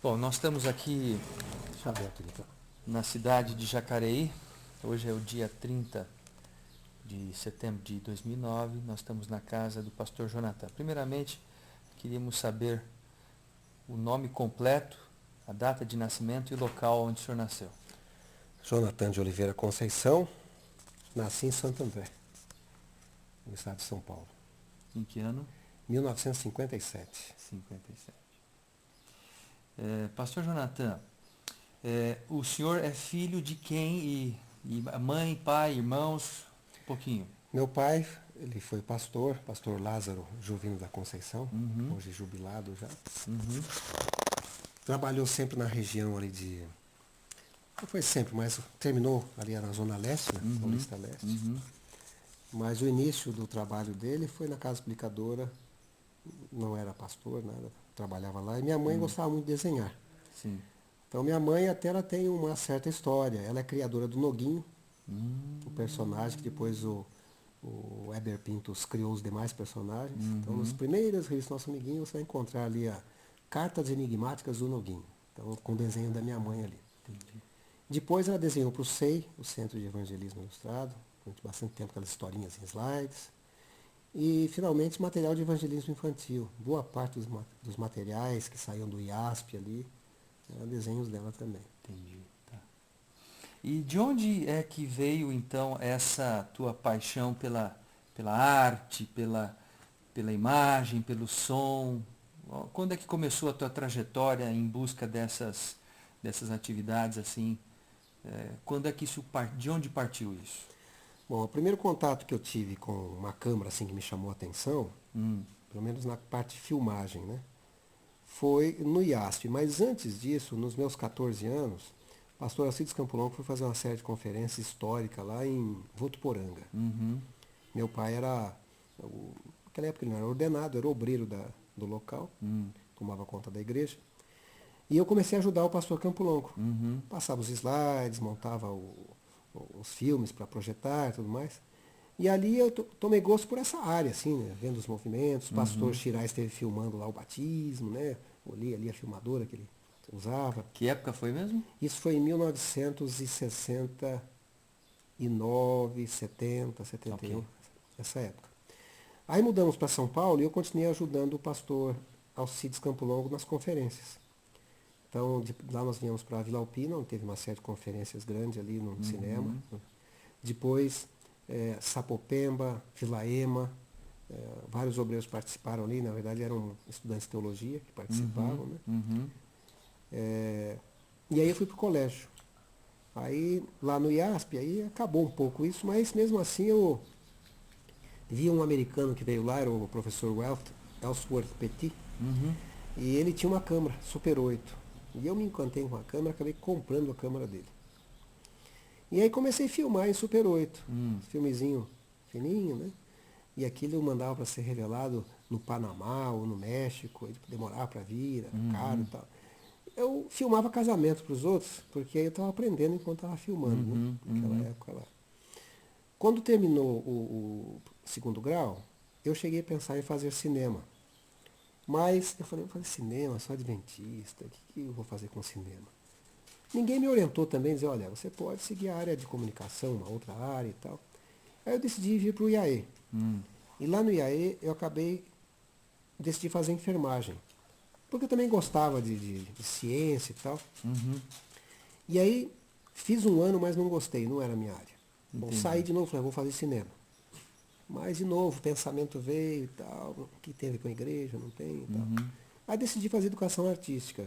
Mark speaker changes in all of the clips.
Speaker 1: Bom, nós estamos aqui
Speaker 2: Deixa eu ver aqui então.
Speaker 1: na cidade de Jacareí. Hoje é o dia 30 de setembro de 2009. Nós estamos na casa do pastor Jonathan. Primeiramente, queríamos saber o nome completo, a data de nascimento e o local onde o senhor nasceu.
Speaker 2: Jonathan de Oliveira Conceição, nasci em Santo André, no estado de São Paulo,
Speaker 1: Em que ano?
Speaker 2: 1957.
Speaker 1: 57. Pastor Jonathan, o senhor é filho de quem e mãe, pai, irmãos? Um pouquinho.
Speaker 2: Meu pai, ele foi pastor Lázaro Juvino da Conceição,
Speaker 1: Uhum,
Speaker 2: hoje jubilado já.
Speaker 1: uhum,
Speaker 2: Trabalhou sempre na região ali de... Não foi sempre, mas terminou ali na Zona Leste, né?
Speaker 1: uhum,
Speaker 2: Paulista Leste.
Speaker 1: uhum,
Speaker 2: Mas o início do trabalho dele foi na Casa Explicadora, não era pastor, nada, trabalhava lá. E minha mãe gostava muito de desenhar.
Speaker 1: sim.
Speaker 2: Então minha mãe até ela tem uma certa história. Ela é criadora do Noguinho, o personagem que depois o Weber Pintos criou os demais personagens. Então nas
Speaker 1: Uhum,
Speaker 2: primeiras revistas Nosso Amiguinho você vai encontrar ali a Cartas Enigmáticas do Noguinho. Então com o desenho da minha mãe ali.
Speaker 1: entendi.
Speaker 2: Depois ela desenhou para o SEI, o Centro de Evangelismo Ilustrado, durante bastante tempo aquelas historinhas em slides. E finalmente material de evangelismo infantil. Boa parte dos materiais que saíam do IASP ali, eram desenhos dela também.
Speaker 1: Entendi, tá. E de onde é que veio então essa tua paixão pela arte, pela imagem, pelo som? Quando é que começou a tua trajetória em busca dessas atividades assim? Quando é que de onde partiu isso?
Speaker 2: Bom, o primeiro contato que eu tive com uma câmera assim que me chamou a atenção,
Speaker 1: Hum,
Speaker 2: pelo menos na parte de filmagem, né, foi no IASP. Mas antes disso, nos meus 14 anos, o pastor Alcides Campolongo foi fazer uma série de conferências históricas lá em Votuporanga.
Speaker 1: uhum,
Speaker 2: Meu pai era, naquela época ele não era ordenado, era obreiro do local,
Speaker 1: hum,
Speaker 2: tomava conta da igreja. E eu comecei a ajudar o pastor Campo Longo.
Speaker 1: uhum,
Speaker 2: Passava os slides, montava os filmes para projetar e tudo mais. E ali eu tomei gosto por essa área, assim, né? Vendo os movimentos. O pastor
Speaker 1: uhum.
Speaker 2: Chirais esteve filmando lá o batismo, né? Olhei ali a filmadora que ele usava.
Speaker 1: Que época foi mesmo?
Speaker 2: Isso foi em 1969, 70,
Speaker 1: Ok.
Speaker 2: 71, essa época. Aí mudamos para São Paulo e eu continuei ajudando o pastor Alcides Campo Longo nas conferências. Então, lá nós viemos para Vila Alpina, onde teve uma série de conferências grandes ali no cinema.
Speaker 1: Uhum,
Speaker 2: Depois, Sapopemba, Vila Ema, vários obreiros participaram ali, na verdade eram estudantes de teologia que
Speaker 1: uhum,
Speaker 2: participavam, né?
Speaker 1: uhum,
Speaker 2: E aí eu fui para o colégio. Aí, lá no IASP, aí acabou um pouco isso, mas mesmo assim eu vi um americano que veio lá, era o professor Ellsworth Petit,
Speaker 1: uhum.
Speaker 2: e ele tinha uma câmera Super 8. E eu me encantei com a câmera, acabei comprando a câmera dele. E aí comecei a filmar em Super 8,
Speaker 1: Hum,
Speaker 2: filmezinho fininho, né? E aquilo eu mandava para ser revelado no Panamá ou no México, ele demorava para vir, era caro e
Speaker 1: uhum,
Speaker 2: tal. Eu filmava casamento para os outros, porque aí eu estava aprendendo enquanto estava filmando, né?
Speaker 1: uhum,
Speaker 2: Naquela
Speaker 1: uhum.
Speaker 2: época lá. Quando terminou o segundo grau, eu cheguei a pensar em fazer cinema. Mas eu falei, vou fazer cinema, sou adventista, o que eu vou fazer com cinema? Ninguém me orientou também, dizer, olha, você pode seguir a área de comunicação, uma outra área e tal. Aí eu decidi vir para o IAE.
Speaker 1: Hum,
Speaker 2: E lá no IAE eu decidi fazer enfermagem. Porque eu também gostava de ciência e tal.
Speaker 1: uhum,
Speaker 2: E aí fiz um ano, mas não gostei, não era a minha área. Bom, saí
Speaker 1: entendi.
Speaker 2: de novo, falei, vou fazer cinema. Mas de novo, o pensamento veio e tal, o que tem a ver com a igreja, não tem e tal.
Speaker 1: Uhum,
Speaker 2: Aí decidi fazer educação artística,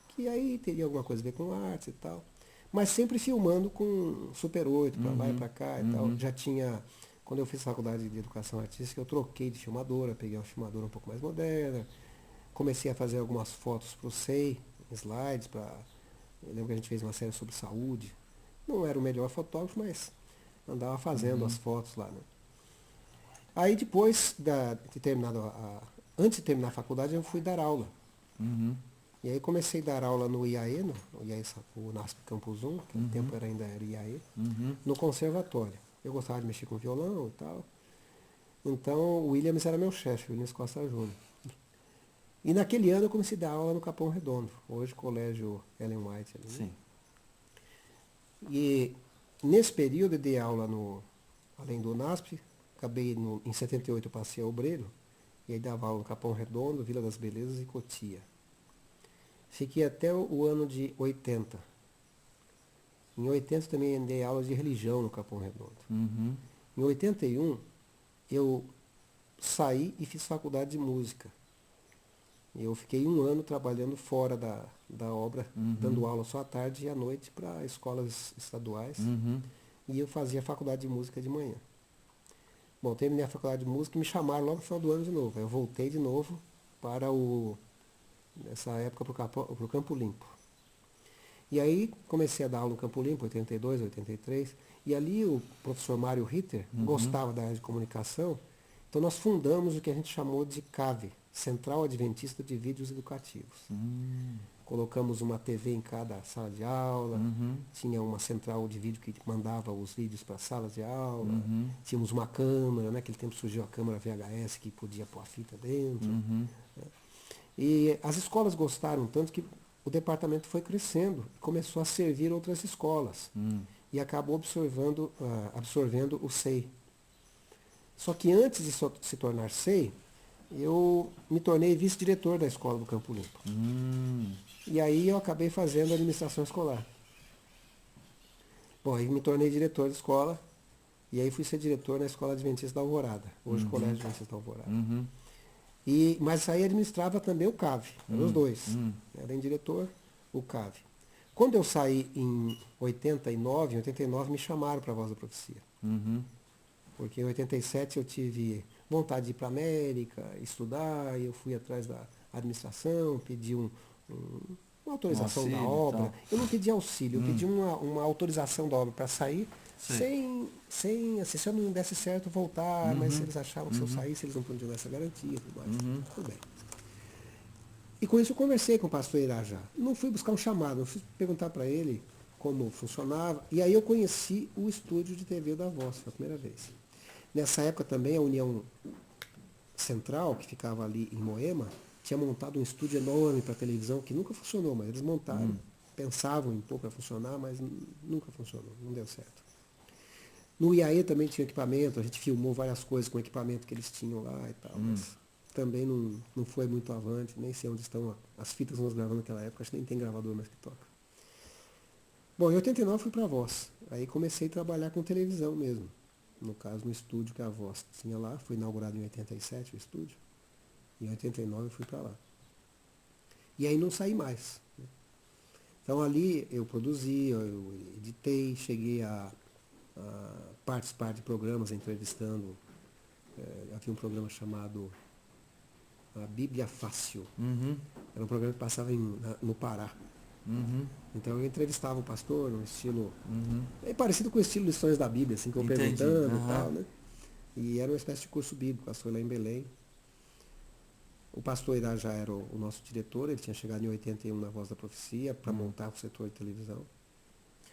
Speaker 2: que aí teria alguma coisa a ver com arte e tal. Mas sempre filmando com Super 8 para lá e
Speaker 1: uhum,
Speaker 2: para cá e tal.
Speaker 1: uhum,
Speaker 2: Já tinha, quando eu fiz faculdade de educação artística, eu troquei de filmadora, peguei uma filmadora um pouco mais moderna. Comecei a fazer algumas fotos para o SEI, slides, eu lembro que a gente fez uma série sobre saúde. Não era o melhor fotógrafo, mas andava fazendo as
Speaker 1: uhum,
Speaker 2: fotos lá, né? Aí depois de terminado antes de terminar a faculdade, eu fui dar aula.
Speaker 1: uhum,
Speaker 2: E aí comecei a dar aula no IAE, o IAE, o NASP Campus 1, que no
Speaker 1: uhum,
Speaker 2: tempo ainda era IAE,
Speaker 1: uhum,
Speaker 2: no conservatório. Eu gostava de mexer com violão e tal. Então o Williams era meu chefe, o Williams Costa Júnior. E naquele ano eu comecei a dar aula no Capão Redondo, hoje Colégio Ellen White. Ali, né?
Speaker 1: Sim.
Speaker 2: E nesse período eu dei aula além do UNASP, acabei em 78 eu passei a Obreiro, e aí dava aula no Capão Redondo, Vila das Belezas e Cotia. Fiquei até o ano de 80. Em 80 também dei aulas de religião no Capão Redondo.
Speaker 1: Uhum.
Speaker 2: Em 81 eu saí e fiz faculdade de música. Eu fiquei um ano trabalhando fora da obra, dando aula só à tarde e à noite para escolas estaduais.
Speaker 1: Uhum.
Speaker 2: E eu fazia faculdade de música de manhã. Bom, terminei a faculdade de música e me chamaram logo no final do ano de novo. Eu voltei de novo para nessa época para o Campo Limpo. E aí comecei a dar aula no Campo Limpo, 82, 83. E ali o professor Mário Ritter gostava da área de comunicação. Então nós fundamos o que a gente chamou de CAV, Central Adventista de Vídeos Educativos. Colocamos uma TV em cada sala de aula, tinha uma central de vídeo que mandava os vídeos para as salas de aula, tínhamos uma câmera, naquele tempo surgiu a câmera VHS que podia pôr a fita dentro. Né? E as escolas gostaram tanto que o departamento foi crescendo e começou a servir outras escolas. E acabou absorvendo o SEI. Só que antes de se tornar SEI, eu me tornei vice-diretor da escola do Campo Limpo. E aí eu acabei fazendo administração escolar. Bom, aí me tornei diretor da escola, e aí fui ser diretor na Escola Adventista da Alvorada, hoje Colégio Adventista da Alvorada. Mas aí administrava também o CAV, eram os dois. Além de diretor, o CAV. Quando eu saí em 89 me chamaram para a Voz da Profecia. Porque em 87 eu tive vontade de ir para a América, estudar, e eu fui atrás da administração, pedi uma autorização da obra. Eu não pedi auxílio, eu pedi uma autorização da obra para sair, sem assim, se eu não desse certo, voltar, mas se eles achavam que se eu saísse, eles não podiam dar essa garantia, tudo mais. Tudo bem. E com isso eu conversei com o pastor Irajá. Não fui buscar um chamado, eu fui perguntar para ele como funcionava, e aí eu conheci o estúdio de TV da Voz, pela primeira vez. Nessa época também a União Central, que ficava ali em Moema, tinha montado um estúdio enorme para televisão, que nunca funcionou, mas eles montaram, pensavam em pôr para funcionar, mas nunca funcionou, não deu certo. No IAE também tinha equipamento, a gente filmou várias coisas com o equipamento que eles tinham lá e tal, mas também não foi muito avante, nem sei onde estão as fitas que nós gravamos naquela época, acho que nem tem gravador mais que toca. Bom, em 89 fui para a Voz, aí comecei a trabalhar com televisão mesmo. No caso, no estúdio que a Voz tinha lá, foi inaugurado em 87 o estúdio, e em 89 eu fui para lá. E aí não saí mais. Né? Então ali eu produzi, eu editei, cheguei a participar de programas entrevistando, havia um programa chamado A Bíblia Fácil. Era um programa que passava no Pará. Então eu entrevistava o pastor num estilo parecido com o estilo Lições da Bíblia, assim, que eu perguntando e tal, né? E era uma espécie de curso bíblico, pastor lá em Belém. O pastor Irajá era o nosso diretor, ele tinha chegado em 81 na Voz da Profecia para montar o setor de televisão.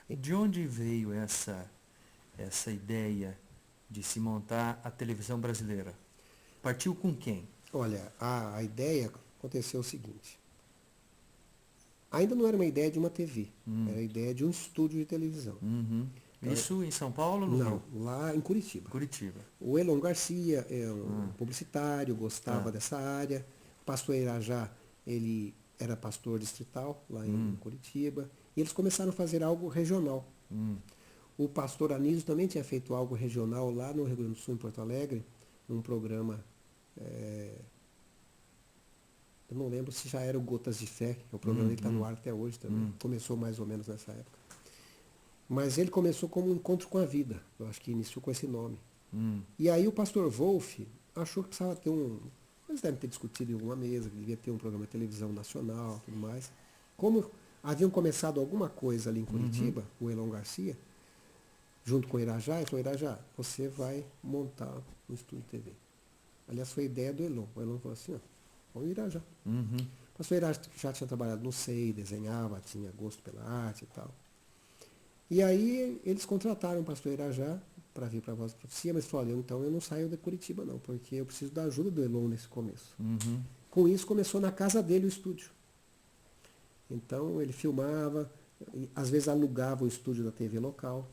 Speaker 1: De onde veio essa ideia de se montar a televisão brasileira? Partiu com quem?
Speaker 2: Olha, a ideia aconteceu o seguinte. Ainda não era uma ideia de uma TV, era a ideia de um estúdio de televisão.
Speaker 1: Então, isso em São Paulo ou no Rio?
Speaker 2: Não, lá em Curitiba.
Speaker 1: Curitiba.
Speaker 2: O Elon Garcia é um publicitário, gostava dessa área. O pastor Irajá, ele era pastor distrital lá em Curitiba. E eles começaram a fazer algo regional. O pastor Anísio também tinha feito algo regional lá no Rio Grande do Sul, em Porto Alegre, num programa... eu não lembro se já era o Gotas de Fé, que é o programa que está no ar até hoje também. Começou mais ou menos nessa época. Mas ele começou como um encontro com a vida. Eu acho que iniciou com esse nome. E aí o pastor Wolf achou que precisava ter eles devem ter discutido em alguma mesa, que devia ter um programa de televisão nacional e tudo mais. Como haviam começado alguma coisa ali em Curitiba, o Elon Garcia, junto com o Irajá, ele falou, Irajá, você vai montar um estúdio de TV. Aliás, foi a ideia do Elon. O Elon falou assim, vamos o Irajá. O pastor Irajá já tinha trabalhado no SEI, desenhava, tinha gosto pela arte e tal. E aí eles contrataram o pastor Irajá para vir para a Voz da Profecia, mas falou, então eu não saio de Curitiba não, porque eu preciso da ajuda do Elon nesse começo. Com isso começou na casa dele o estúdio. Então ele filmava, às vezes alugava o estúdio da TV local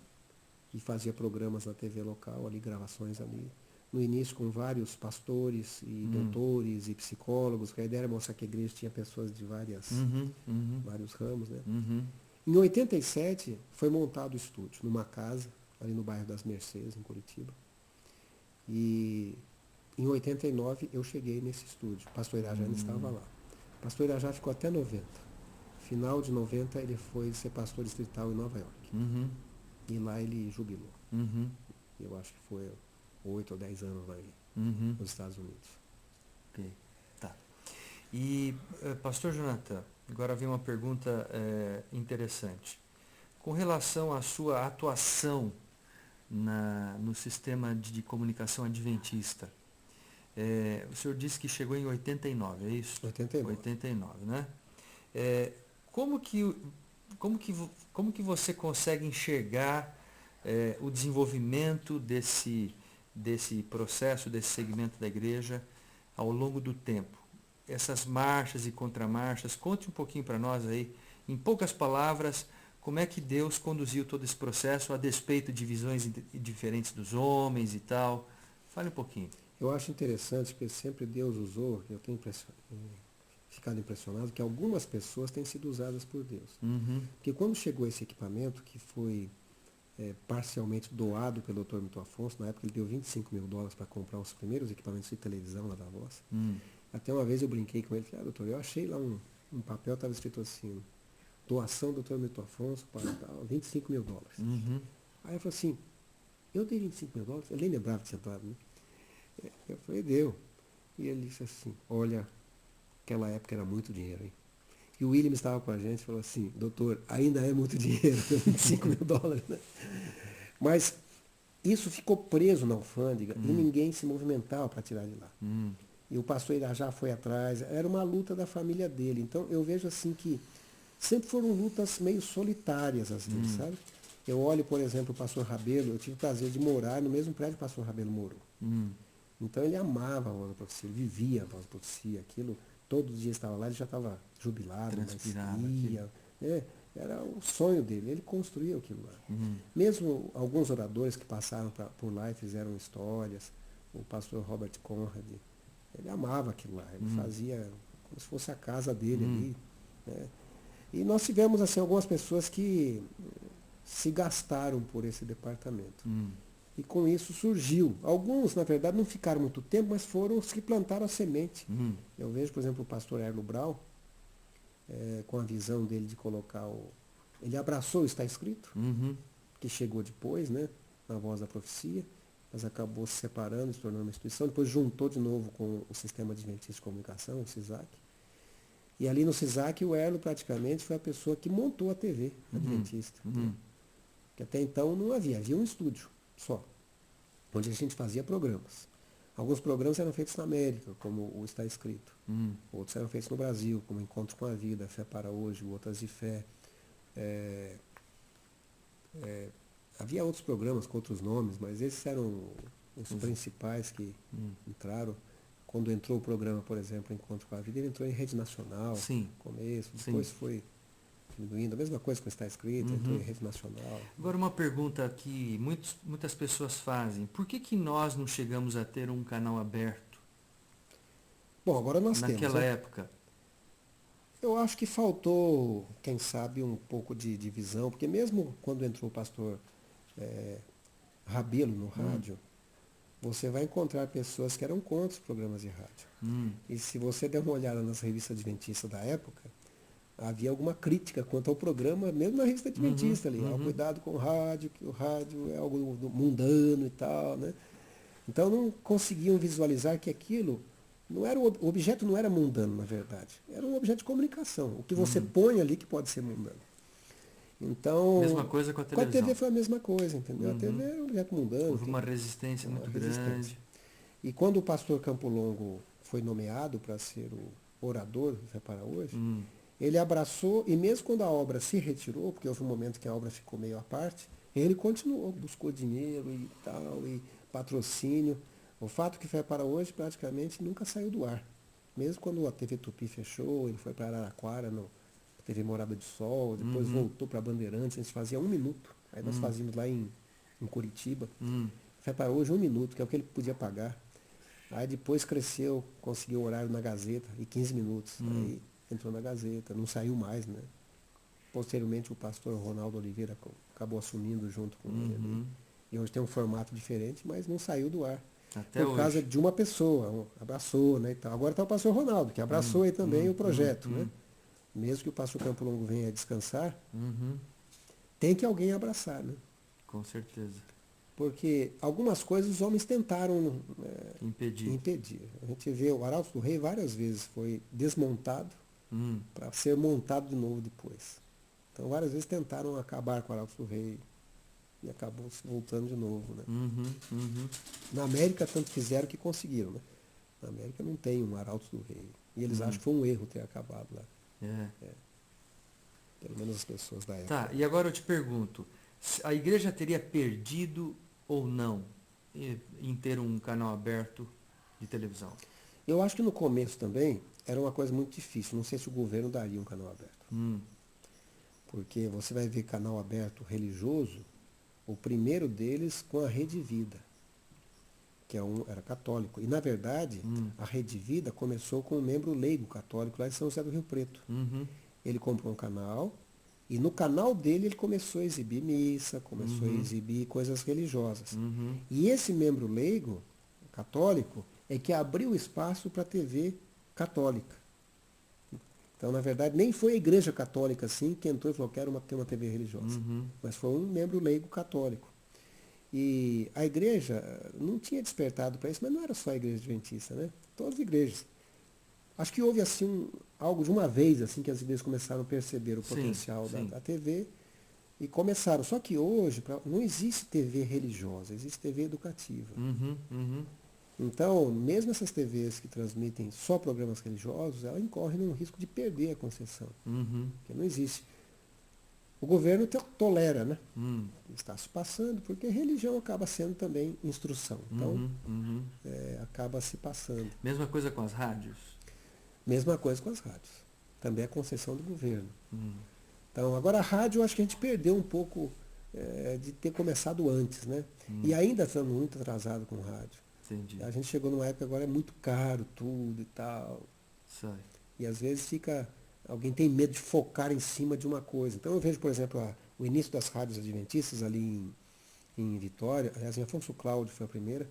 Speaker 2: e fazia programas na TV local, ali, gravações ali. No início com vários pastores e doutores e psicólogos, que a ideia era mostrar que a igreja tinha pessoas de vários ramos, né? Em 87 foi montado o estúdio, numa casa, ali no bairro das Mercês, em Curitiba. E em 89 eu cheguei nesse estúdio. O pastor Irajá ainda estava lá. O pastor Irajá ficou até 90. Final de 90 ele foi ser pastor distrital em Nova York. E lá ele jubilou. Eu acho que foi 8 ou 10 anos lá nos Estados Unidos.
Speaker 1: Ok, tá. E, pastor Jonathan, agora vem uma pergunta interessante. Com relação à sua atuação no sistema de comunicação adventista, o senhor disse que chegou em 89, é isso?
Speaker 2: 89.
Speaker 1: 89, né? Como que você consegue enxergar o desenvolvimento desse processo, desse segmento da igreja ao longo do tempo? Essas marchas e contramarchas, conte um pouquinho para nós aí, em poucas palavras, como é que Deus conduziu todo esse processo a despeito de visões diferentes dos homens e tal. Fale um pouquinho.
Speaker 2: Eu acho interessante que sempre Deus usou, eu tenho ficado impressionado, que algumas pessoas têm sido usadas por Deus. Porque quando chegou esse equipamento, que foi parcialmente doado pelo Dr. Milton Afonso, na época ele deu $25.000 para comprar os primeiros equipamentos de televisão lá da Voz. Até uma vez eu brinquei com ele, falei, doutor, eu achei lá um papel, estava escrito assim, doação do Dr. Milton Afonso para tal, $25.000. Aí eu falei assim, eu dei $25.000? Eu nem lembrava de sentado, né? Eu falei, deu. E ele disse assim, olha, aquela época era muito dinheiro, hein? E o William estava com a gente e falou assim, doutor, ainda é muito dinheiro, $25.000, né? Mas isso ficou preso na alfândega e ninguém se movimentava para tirar de lá. E o pastor Irajá foi atrás, era uma luta da família dele. Então eu vejo assim que sempre foram lutas meio solitárias, às vezes, sabe? Eu olho, por exemplo, o pastor Rabelo, eu tive o prazer de morar no mesmo prédio que o pastor Rabelo morou. Então ele amava a voz da profecia, ele vivia a voz da profecia, aquilo, todo dia estava lá, ele já estava jubilado, mas ia, era o sonho dele, ele construía aquilo lá. Mesmo alguns oradores que passaram por lá e fizeram histórias, o pastor Robert Conrad, ele amava aquilo lá, ele fazia como se fosse a casa dele ali. Né? E nós tivemos assim, algumas pessoas que se gastaram por esse departamento. E com isso surgiu. Alguns, na verdade, não ficaram muito tempo, mas foram os que plantaram a semente. Eu vejo, por exemplo, o pastor Erlo Brau, com a visão dele de colocar ele abraçou o Está Escrito, que chegou depois, né, na Voz da Profecia, mas acabou se separando, se tornando uma instituição, depois juntou de novo com o Sistema Adventista de Comunicação, o SISAC. E ali no SISAC, o Erlo praticamente foi a pessoa que montou a TV Adventista. Que até então não havia um estúdio só, onde a gente fazia programas. Alguns programas eram feitos na América, como o Está Escrito. Outros eram feitos no Brasil, como Encontros com a Vida, Fé para Hoje, Gotas de Fé. Havia outros programas com outros nomes, mas esses eram os principais que entraram. Quando entrou o programa, por exemplo, Encontro com a Vida, ele entrou em rede nacional, no começo, depois foi diminuindo. A mesma coisa com Está Escrito, entrou em rede nacional.
Speaker 1: Agora uma pergunta que muitas pessoas fazem. Por que nós não chegamos a ter um canal aberto?
Speaker 2: Bom, agora nós temos.
Speaker 1: Naquela época.
Speaker 2: Eu acho que faltou, quem sabe, um pouco de visão, porque mesmo quando entrou o pastor Rabelo no rádio, você vai encontrar pessoas que eram contra os programas de rádio. E se você der uma olhada nas revistas adventistas da época, havia alguma crítica quanto ao programa, mesmo na revista adventista ali. Cuidado com o rádio, que o rádio é algo mundano e tal, né? Então não conseguiam visualizar que aquilo, o objeto não era mundano, na verdade. Era um objeto de comunicação. O que você põe ali que pode ser mundano. Então,
Speaker 1: mesma coisa com a televisão.
Speaker 2: Com a TV foi a mesma coisa, entendeu? A TV era um objeto mundano.
Speaker 1: Houve uma resistência muito grande.
Speaker 2: E quando o pastor Campo Longo foi nomeado para ser o orador do Fé para Hoje, ele abraçou, e mesmo quando a obra se retirou, porque houve um momento que a obra ficou meio à parte, ele continuou, buscou dinheiro e tal, e patrocínio. O fato que Fé para Hoje praticamente nunca saiu do ar. Mesmo quando a TV Tupi fechou, ele foi para Araraquara, no TV Morada de Sol, depois voltou para Bandeirantes, a gente fazia 1 minuto. Aí nós fazíamos lá em Curitiba. Foi para hoje 1 minuto, que é o que ele podia pagar. Aí depois cresceu, conseguiu o horário na Gazeta, e 15 minutos. Aí entrou na Gazeta, não saiu mais, né? Posteriormente o pastor Ronaldo Oliveira acabou assumindo junto com ele. E hoje tem um formato diferente, mas não saiu do ar.
Speaker 1: Até
Speaker 2: Por causa
Speaker 1: hoje.
Speaker 2: de uma pessoa, abraçou, né? E tal. Agora está o pastor Ronaldo, que abraçou aí também o projeto, né? Mesmo que o pastor Campo Longo venha descansar, tem que alguém abraçar, né?
Speaker 1: Com certeza.
Speaker 2: Porque algumas coisas os homens tentaram
Speaker 1: Impedir.
Speaker 2: impedir. A gente vê o Arauto do Rei várias vezes foi desmontado para ser montado de novo depois. Então várias vezes tentaram acabar com o Arauto do Rei e acabou se voltando de novo, né? Na América tanto fizeram que conseguiram, né? Na América não tem um Arauto do Rei. E eles acham que foi um erro ter acabado lá. Pelo menos as pessoas da época.
Speaker 1: Tá, e agora eu te pergunto, a igreja teria perdido ou não em ter um canal aberto de televisão?
Speaker 2: Eu acho que no começo também era uma coisa muito difícil. Não sei se o governo daria um canal aberto. Porque você vai ver canal aberto religioso, o primeiro deles com a Rede Vida, que era católico. E na verdade, a Rede Vida começou com um membro leigo católico lá em São José do Rio Preto. Ele comprou um canal, e no canal dele ele começou a exibir missa, começou a exibir coisas religiosas. E esse membro leigo, católico, é que abriu espaço para a TV católica. Então, na verdade, nem foi a igreja católica assim que entrou e falou, quero ter uma TV religiosa. Mas foi um membro leigo católico. E a igreja não tinha despertado para isso, mas não era só a igreja adventista, né? Todas as igrejas. Acho que houve assim algo de uma vez assim que as igrejas começaram a perceber o potencial da TV e começaram. Só que hoje não existe TV religiosa, existe TV educativa. Então, mesmo essas TVs que transmitem só programas religiosos, ela incorre num risco de perder a concessão. Porque não existe. O governo tolera, né? Está se passando, porque religião acaba sendo também instrução. Então, acaba se passando.
Speaker 1: Mesma coisa com as rádios?
Speaker 2: Mesma coisa com as rádios. Também é concessão do governo. Então, agora a rádio, eu acho que a gente perdeu um pouco de ter começado antes, né? E ainda estamos muito atrasados com rádio.
Speaker 1: Entendi.
Speaker 2: A gente chegou numa época agora é muito caro tudo e tal.
Speaker 1: Sai.
Speaker 2: E às vezes alguém tem medo de focar em cima de uma coisa. Então eu vejo, por exemplo, o início das rádios adventistas ali em Vitória, aliás, em Afonso Cláudio foi a primeira,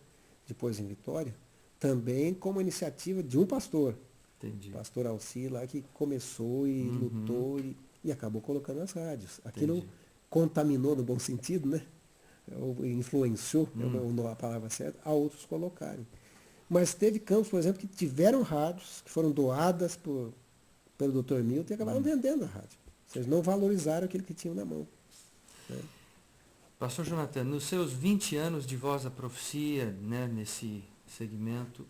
Speaker 2: depois em Vitória, também como iniciativa de um pastor.
Speaker 1: Entendi.
Speaker 2: Pastor Alci lá que começou e lutou e acabou colocando as rádios. Aquilo contaminou no bom sentido, né? Ou influenciou, é a palavra certa, a outros colocarem. Mas teve campos, por exemplo, que tiveram rádios, que foram doadas pelo Dr. Milton e acabaram vendendo a rádio. Ou seja, não valorizaram aquilo que tinham na mão. Né?
Speaker 1: Pastor Jonathan, nos seus 20 anos de Voz da Profecia, né, nesse segmento,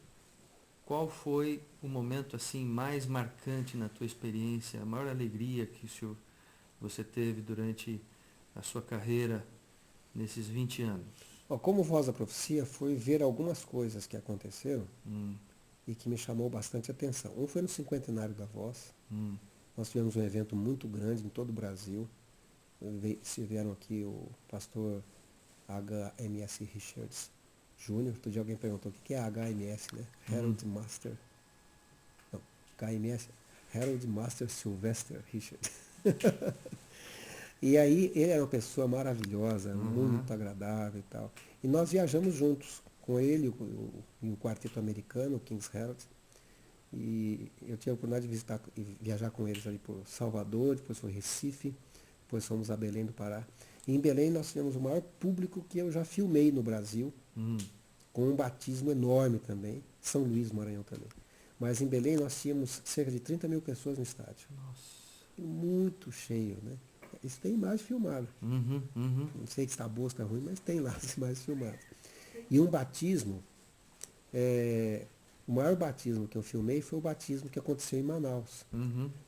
Speaker 1: qual foi o momento assim mais marcante na tua experiência, a maior alegria que você teve durante a sua carreira nesses 20 anos?
Speaker 2: Como Voz da Profecia, foi ver algumas coisas que aconteceram e que me chamou bastante atenção. Um foi no cinquentenário da Voz. Nós tivemos um evento muito grande em todo o Brasil. Se vieram aqui o pastor HMS Richards Jr. Outro dia alguém perguntou o que é HMS, né? Harold Master. Não, HMS, Harold Master Sylvester Richards. E aí ele era uma pessoa maravilhosa, muito agradável e tal. E nós viajamos juntos com ele e o quarteto americano, o King's Herald. E eu tive a oportunidade de viajar com eles ali por Salvador, depois foi Recife, depois fomos a Belém do Pará. E em Belém nós tivemos o maior público que eu já filmei no Brasil, com um batismo enorme também, São Luís, Maranhão também. Mas em Belém nós tínhamos cerca de 30 mil pessoas no estádio.
Speaker 1: Nossa.
Speaker 2: Muito cheio, né? Isso tem imagem filmada. Não sei se está boa ou está ruim, mas tem lá as imagens filmadas. E um batismo, o maior batismo que eu filmei foi o batismo que aconteceu em Manaus.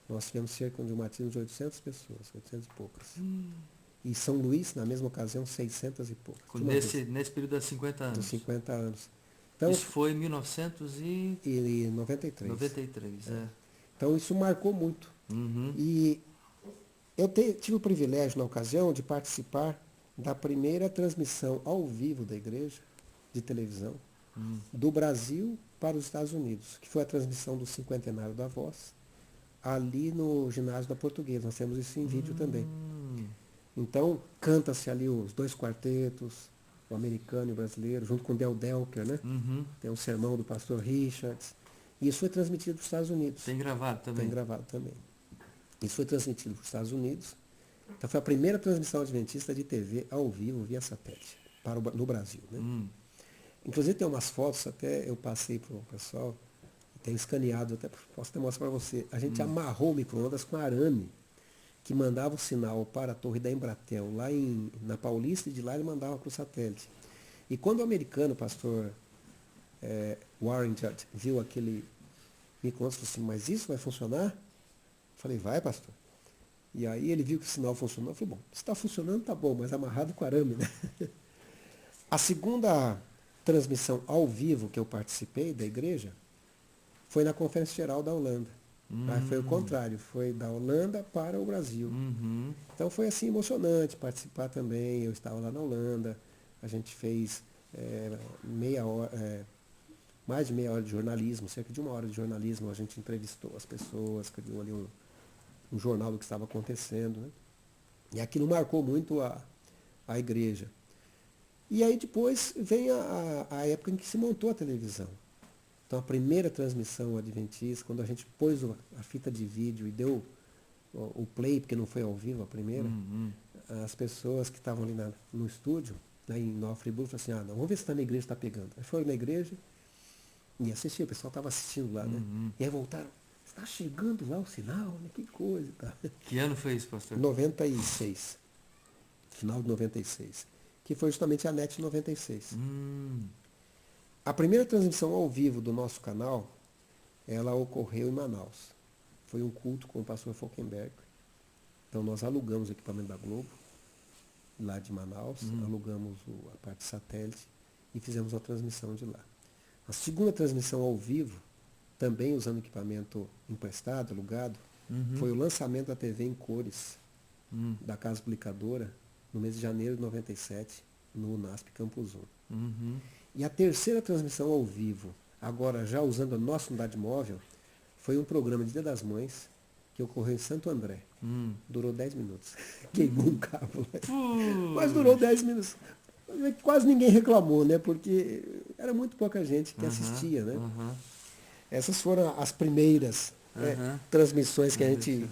Speaker 2: Nós tivemos cerca de um batismo de 800 pessoas, 800 e poucas. E São Luís, na mesma ocasião, 600 e poucas.
Speaker 1: Nesse período de 50 anos.
Speaker 2: De 50 anos. Então,
Speaker 1: Isso foi em 1993.
Speaker 2: e 93.
Speaker 1: É.
Speaker 2: Então isso marcou muito.
Speaker 1: Uhum.
Speaker 2: E eu tive o privilégio, na ocasião, de participar da primeira transmissão ao vivo da igreja, de televisão, do Brasil para os Estados Unidos, que foi a transmissão do cinquentenário da Voz, ali no ginásio da Portuguesa. Nós temos isso em vídeo também. Então, canta-se ali os dois quartetos, o americano e o brasileiro, junto com o Del Delker, né?
Speaker 1: Uhum.
Speaker 2: Tem um sermão do pastor Richards. E isso foi transmitido para os Estados Unidos.
Speaker 1: Tem gravado também?
Speaker 2: Tem gravado também. Isso foi transmitido para os Estados Unidos. Então foi a primeira transmissão adventista de TV ao vivo, via satélite, no Brasil. Né? Inclusive tem umas fotos, até eu passei para o pessoal, tenho escaneado, até posso até mostrar para você. A gente amarrou o micro-ondas com arame, que mandava o sinal para a torre da Embratel, lá na Paulista, e de lá ele mandava para o satélite. E quando o americano, o pastor Warren Judge, viu aquele micro-ondas, falou assim, mas isso vai funcionar? Eu falei, vai, pastor. E aí ele viu que o sinal funcionou, eu falei, bom, se está funcionando, tá bom, mas amarrado com arame, né? A segunda transmissão ao vivo que eu participei da igreja foi na Conferência Geral da Holanda. Aí foi o contrário, foi da Holanda para o Brasil.
Speaker 1: Uhum.
Speaker 2: Então foi assim emocionante participar também. Eu estava lá na Holanda, a gente fez mais de meia hora de jornalismo, cerca de 1 hora de jornalismo, a gente entrevistou as pessoas, criou ali um jornal do que estava acontecendo. Né? E aquilo marcou muito a igreja. E aí depois vem a época em que se montou a televisão. Então a primeira transmissão adventista, quando a gente pôs a fita de vídeo e deu o play, porque não foi ao vivo a primeira, as pessoas que estavam ali no estúdio, né, em Nova Friburgo, falaram assim, não, vamos ver se está na igreja, está pegando. Aí foram na igreja e assistiram, o pessoal estava assistindo lá, né? E aí voltaram, está chegando lá o sinal, né? Que coisa e tal.
Speaker 1: Que ano foi isso, pastor?
Speaker 2: 96. Final de 96. Que foi justamente a NET 96. A primeira transmissão ao vivo do nosso canal, ela ocorreu em Manaus. Foi um culto com o pastor Falkenberg. Então nós alugamos o equipamento da Globo, lá de Manaus, alugamos a parte satélite e fizemos uma transmissão de lá. A segunda transmissão ao vivo, também usando equipamento emprestado, alugado, foi o lançamento da TV em cores da Casa Publicadora, no mês de janeiro de 97, no UNASP Campus 1. E a terceira transmissão ao vivo, agora já usando a nossa unidade móvel, foi um programa de Dia das Mães, que ocorreu em Santo André. Durou 10 minutos. Queimou um cabo. Mas durou 10 minutos. Quase ninguém reclamou, né? Porque era muito pouca gente que assistia, né? Essas foram as primeiras transmissões que a gente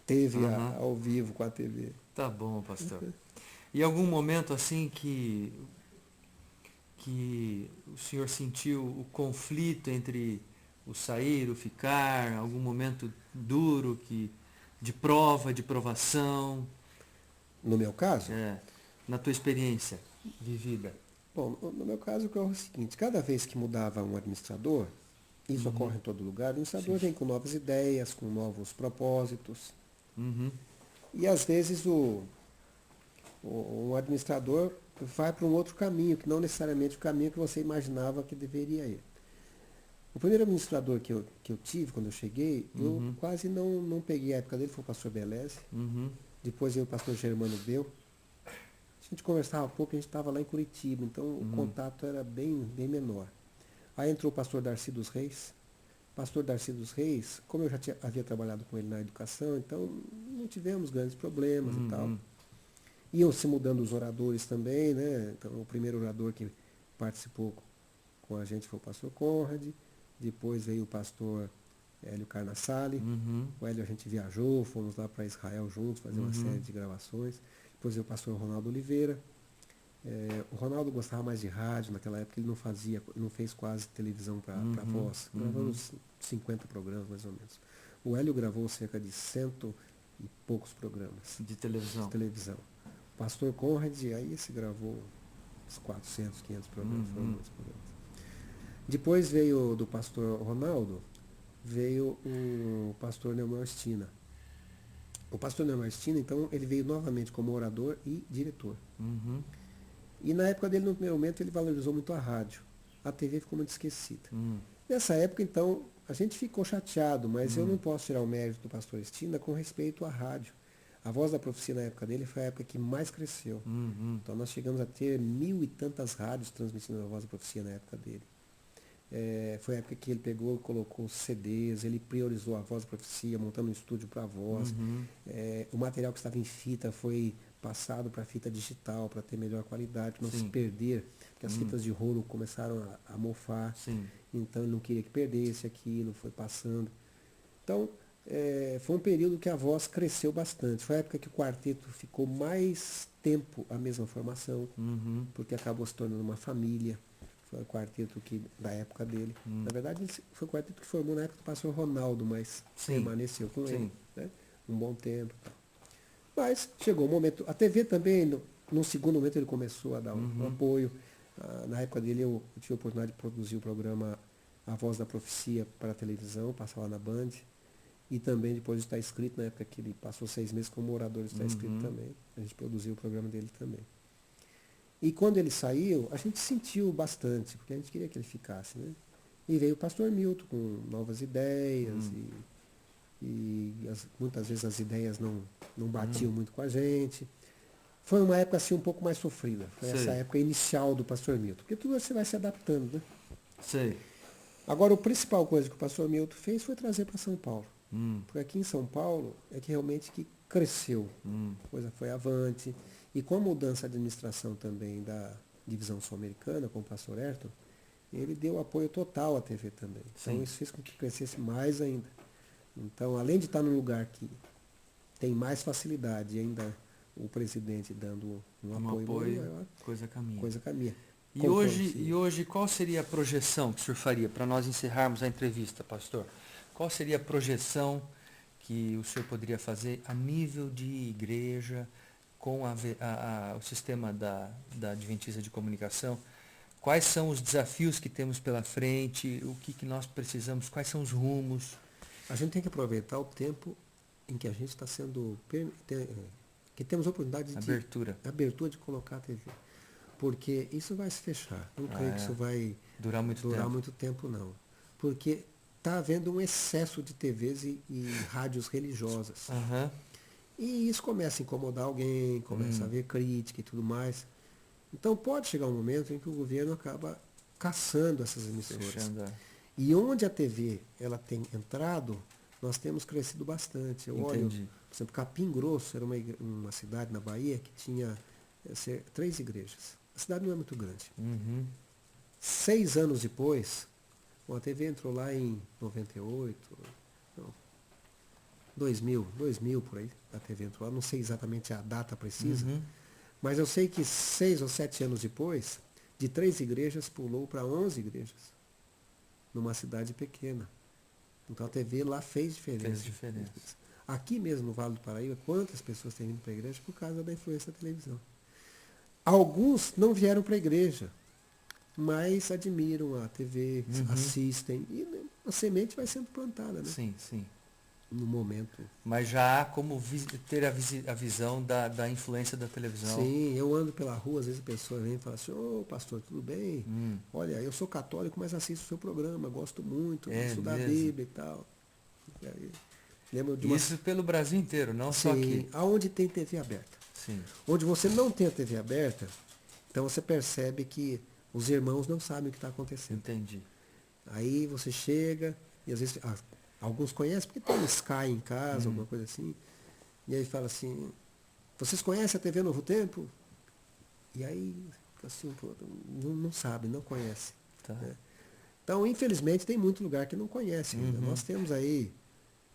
Speaker 2: teve ao vivo com a TV.
Speaker 1: Tá bom, pastor. E algum momento assim que o senhor sentiu o conflito entre o sair, o ficar, algum momento duro, de prova, de provação?
Speaker 2: No meu caso?
Speaker 1: Na tua experiência vivida.
Speaker 2: Bom, no meu caso ocorre o seguinte, cada vez que mudava um administrador, isso ocorre em todo lugar, o administrador vem com novas ideias, com novos propósitos. E às vezes o administrador vai para um outro caminho, que não necessariamente o caminho que você imaginava que deveria ir. O primeiro administrador que eu tive quando eu cheguei, eu quase não peguei a época dele, foi o pastor Beleze. Depois veio o pastor Germano Bel. A gente conversava pouco, a gente estava lá em Curitiba, então o contato era bem menor. Aí entrou o pastor Darcy dos Reis. Pastor Darcy dos Reis, como eu já havia trabalhado com ele na educação, então não tivemos grandes problemas e tal. Iam se mudando os oradores também, né? Então o primeiro orador que participou com a gente foi o pastor Conrad, depois veio o pastor Hélio Carnassali. O Hélio a gente viajou, fomos lá para Israel juntos, fazer uma série de gravações. Depois veio o pastor Ronaldo Oliveira. O Ronaldo gostava mais de rádio, naquela época ele não fez quase televisão para voz. Gravamos 50 programas mais ou menos. O Hélio gravou cerca de 100 e poucos programas.
Speaker 1: De televisão.
Speaker 2: O pastor Conrad, aí se gravou uns 400, 500 programas. Foram muitos programas. Depois veio do pastor Ronaldo, veio o pastor Neumar Stina. O pastor Neumar Stina, então, ele veio novamente como orador e diretor. E na época dele, no primeiro momento, ele valorizou muito a rádio. a TV ficou muito esquecida. Nessa época, então, a gente ficou chateado, mas eu não posso tirar o mérito do pastor Estina com respeito à rádio. A Voz da Profecia na época dele foi a época que mais cresceu. Então nós chegamos a ter 1000 e tantas rádios transmitindo a Voz da Profecia na época dele. Foi a época que ele pegou, colocou CDs, ele priorizou a Voz da Profecia, montando um estúdio para a voz. O material que estava em fita foi passado para fita digital, para ter melhor qualidade, para não se perder, porque as fitas de rolo começaram a mofar.
Speaker 1: Sim.
Speaker 2: Então ele não queria que perdesse aquilo, foi passando. Então, foi um período que a voz cresceu bastante. Foi a época que o quarteto ficou mais tempo a mesma formação, porque acabou se tornando uma família. Foi o quarteto da época dele. Na verdade, foi o quarteto que formou na época do pastor Ronaldo, mas permaneceu com ele, né? Um bom tempo. Mas chegou o momento. A TV também, no segundo momento, ele começou a dar um apoio. Na época dele, eu tive a oportunidade de produzir o programa A Voz da Profecia para a televisão, passava na Band. E também depois de estar inscrito, na época que ele passou 6 meses como orador, está inscrito também. A gente produziu o programa dele também. E quando ele saiu, a gente sentiu bastante, porque a gente queria que ele ficasse, né? E veio o pastor Milton com novas ideias, muitas vezes as ideias não batiam muito com a gente. Foi uma época assim um pouco mais sofrida. Foi essa época inicial do pastor Milton, porque tudo você vai se adaptando, né?
Speaker 1: Sei.
Speaker 2: Agora, a principal coisa que o pastor Milton fez foi trazer para São Paulo. Porque aqui em São Paulo é que realmente que cresceu. A coisa foi avante. E com a mudança de administração também da divisão sul-americana, com o pastor Ayrton, ele deu apoio total à TV também. Então isso fez com que crescesse mais ainda. Então, além de estar num lugar que tem mais facilidade e ainda o presidente dando um apoio maior,
Speaker 1: coisa caminha.
Speaker 2: coisa caminha.
Speaker 1: E hoje, qual seria a projeção que o senhor faria para nós encerrarmos a entrevista, pastor? Qual seria a projeção que o senhor poderia fazer a nível de igreja, com o sistema da Adventista de Comunicação? Quais são os desafios que temos pela frente? O que nós precisamos? Quais são os rumos?
Speaker 2: A gente tem que aproveitar o tempo em que a gente está sendo... que temos a oportunidade de abertura de colocar a TV. Porque isso vai se fechar. Não creio que isso vai
Speaker 1: durar
Speaker 2: muito tempo, não. Porque está havendo um excesso de TVs e rádios religiosas. E isso começa a incomodar alguém, começa a haver crítica e tudo mais. Então pode chegar um momento em que o governo acaba caçando essas emissoras. E onde a TV ela tem entrado, nós temos crescido bastante. Eu olho, por exemplo, Capim Grosso era uma cidade na Bahia que tinha 3 igrejas. A cidade não é muito grande. 6 anos depois, a TV entrou lá em 98, não, 2000 por aí, a TV entrou lá, não sei exatamente a data precisa, mas eu sei que 6 ou 7 anos depois, de 3 igrejas pulou para 11 igrejas, numa cidade pequena. Então a TV lá fez diferença. Aqui mesmo no Vale do Paraíba, quantas pessoas têm vindo para a igreja por causa da influência da televisão? Alguns não vieram para a igreja, mas admiram a TV, assistem, e a semente vai sendo plantada, né?
Speaker 1: Sim.
Speaker 2: No momento.
Speaker 1: Mas já há como ter a visão da influência da televisão.
Speaker 2: Sim, eu ando pela rua, às vezes a pessoa vem e fala assim, ô pastor, tudo bem? Olha, eu sou católico, mas assisto o seu programa, gosto muito, estudar a Bíblia e tal. E aí, lembro de
Speaker 1: Isso pelo Brasil inteiro, não só aqui.
Speaker 2: Aonde tem TV aberta. Onde você não tem a TV aberta, então você percebe que os irmãos não sabem o que está acontecendo.
Speaker 1: Entendi.
Speaker 2: Aí você chega, e às vezes alguns conhecem, porque tem um Sky em casa, alguma coisa assim. E aí fala assim, vocês conhecem a TV Novo Tempo? E aí, assim, não sabe, não conhece. Né? Então, infelizmente, tem muito lugar que não conhece ainda. Nós temos aí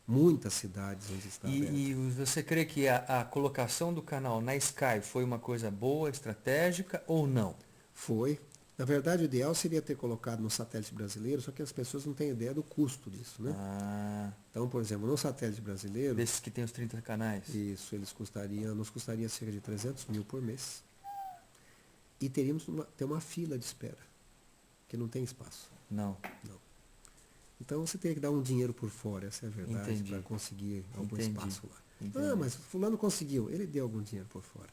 Speaker 2: muitas cidades onde está aberto.
Speaker 1: E você crê que a colocação do canal na Sky foi uma coisa boa, estratégica ou não?
Speaker 2: Foi. Na verdade, o ideal seria ter colocado no satélite brasileiro, só que as pessoas não têm ideia do custo disso, né? Então, por exemplo, no satélite brasileiro...
Speaker 1: Desses que tem os 30 canais?
Speaker 2: Isso, nos custaria cerca de 300 mil por mês. E teríamos ter uma fila de espera, que não tem espaço.
Speaker 1: Não.
Speaker 2: Então você teria que dar um dinheiro por fora, essa é a verdade, para conseguir algum espaço lá. Mas fulano conseguiu, ele deu algum dinheiro por fora.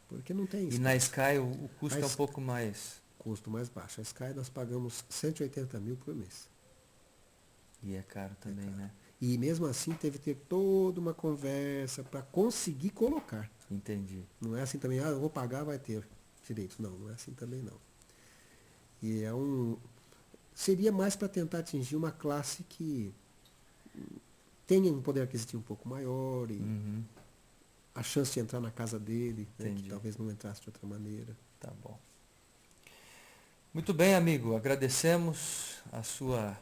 Speaker 2: Porque não tem espaço.
Speaker 1: E na Sky o custo é um pouco mais...
Speaker 2: custo mais baixo. A Sky nós pagamos 180 mil por mês.
Speaker 1: E é caro também, né?
Speaker 2: E mesmo assim teve que ter toda uma conversa para conseguir colocar.
Speaker 1: Entendi.
Speaker 2: Não é assim também, eu vou pagar, vai ter direito. Não, não é assim também não. E seria mais para tentar atingir uma classe que tenha um poder aquisitivo um pouco maior e
Speaker 1: Uhum.
Speaker 2: a chance de entrar na casa dele, né, que
Speaker 1: Entendi.
Speaker 2: talvez não entrasse de outra maneira.
Speaker 1: Tá bom. Muito bem, amigo. Agradecemos a sua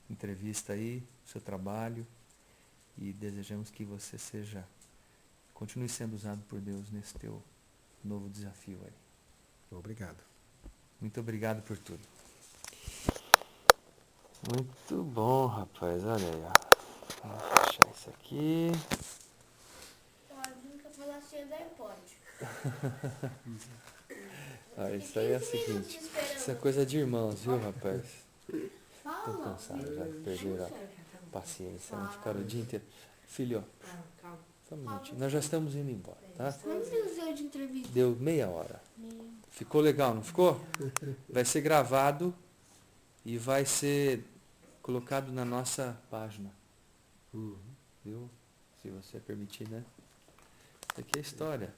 Speaker 1: entrevista aí, o seu trabalho e desejamos que você continue sendo usado por Deus nesse teu novo desafio aí.
Speaker 2: Obrigado.
Speaker 1: Muito obrigado por tudo. Muito bom, rapaz. Olha aí, ó. Vou fechar isso aqui.
Speaker 3: Nunca falasse da iPod.
Speaker 1: Ah, isso aí é o seguinte. Isso é coisa de irmãos, viu, rapaz? Tô cansado, já perderam a paciência, né? Ficaram o dia inteiro. Filho, ó, só um minutinho. Nós já estamos indo embora, tá?
Speaker 3: Quantos minutos deu de entrevista?
Speaker 1: Deu meia hora. Ficou legal, não ficou? Vai ser gravado e vai ser colocado na nossa página. Viu? Se você permitir, né? Isso aqui é história.